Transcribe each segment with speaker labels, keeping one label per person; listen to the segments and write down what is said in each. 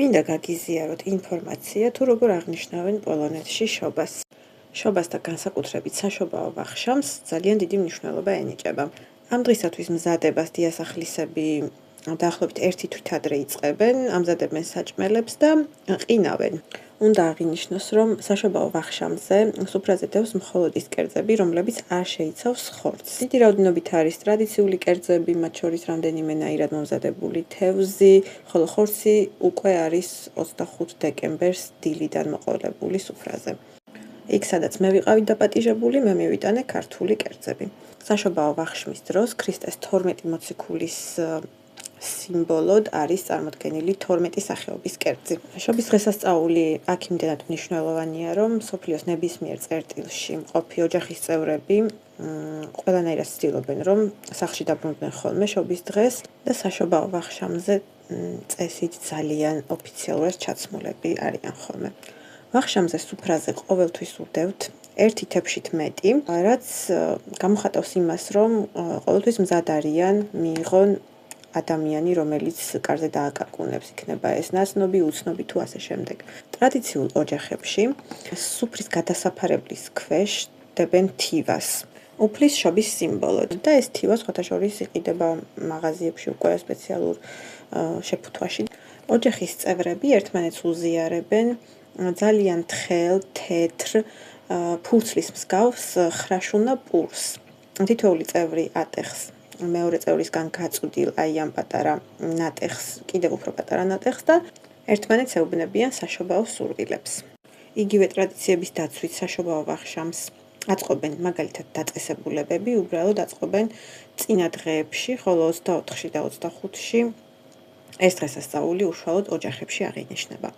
Speaker 1: მინდა გაგიზიაროთ ინფორმაცია თუ როგორ აღნიშნავენ პოლონეთში შობას. შობას და განსაკუთრებით საშობაო ვახშამს ძალიან დიდი მნიშვნელობა ენიჭება. ამ დღისათვის მზადებას დიასახლისები დაახლოებით 1 თვით ადრე იწყებენ, ამზადებენ საჭმელებს და ყინავენ. უნდა აღინიშნოს, რომ საშობაო ვახშამზე სუფრაზე დევს მხოლოდ ის კერძები, რომლებიც არ შეიცავს ხორცს. დიდი რაოდენობით არის ტრადიციული კერძები, მათ შორის რამდენიმენაირად მომზადებული თევზი, ხოლო ხორცი უკვე არის 25 დეკემბერს დილიდან მოყოლებული სუფრაზე. იქ, სადაც მე ვიყავი დაპატიჟებული, მე მივიტანე ქართული კერძები. საშობაო ვახშმის დროს ქრისტეს 12 მოციქულის სიმბოლოდ არის წარმოდგენილი 12 სახეობის კერძი. შობის დღესასწაული აქ იმდენად მნიშვნელოვანია, რომ მსოფლიოს ნებისმიერ წერტილში მყოფი ოჯახის წევრები ყველანაირად ცდილობენ, რომ სახლში დაბრუნდნენ ხოლმე შობის დღეს და საშობაო ვახშამზე წესით ძალიან ოფიციალურად ჩაცმულები არიან ხოლმე. ვახშამზე სუფრაზე ყოველთვის ვდევთ 1 თეფშით მეტი, რაც გამოხატავს იმას, რომ ყოველთვის მზად არიან მიიღონ ადამიანი, რომელიც კარზე დააკარგუნებს, იქნება ეს ნაცნობი, უცნობი თუ ასე შემდეგ. ტრადიციულ ოჯახებში სუფრის გადასაფარებლის ქვეშ დებენ თივას, უფლის შობის სიმბოლოდ და ეს თივა სხვათა შორის იყიდება მაღაზიებში უკვე სპეციალურ შეფუთვაში. ოჯახის წევრები ერთმანეთს უზიარებენ ძალიან თხელ, თეთრ, ფურცლის მსგავს ხრაშუნა პურს. თითოეული წევრი ატეხს მეორე წევრისგან გაწვდილ აი ამ პატარა ნატეხს, კიდევ უფრო პატარა ნატეხს და ერთმანეთს ეუბნებიან საშობაო სურვილებს. იგივე ტრადიციების დაცვით საშობაო ვახშამს აწყობენ მაგალითად დაწესებულებები, უბრალოდ აწყობენ წინა დღეებში, ხოლო 24-ში და 25-ში ეს დღესასწაული უშუალოდ ოჯახებში აღინიშნება.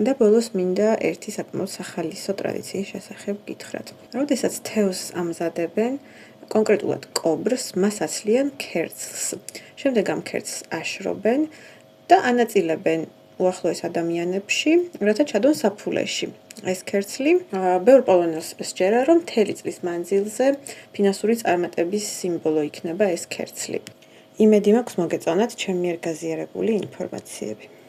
Speaker 1: და ბოლოს მინდა ერთი საკმაოდ სახალისო ტრადიციის შესახებ გითხრათ. როდესაც თევზს ამზადებენ, კონკრეტულად კობრს, მას აცლიან ქერცლს. შემდეგ ამ ქერცლს აშრობენ და ანაწილებენ უახლოეს ადამიანებში, რათა ჩადონ საფულეში. ეს ქერცლი ბევრ პოლონელს სჯერა, რომ მთელი წლის მანძილზე ფინანსური წარმატების სიმბოლო იქნება ეს ქერცლი. იმედი მაქვს მოგეწონათ ჩემი მიერ გაზიარებული ინფორმაციები.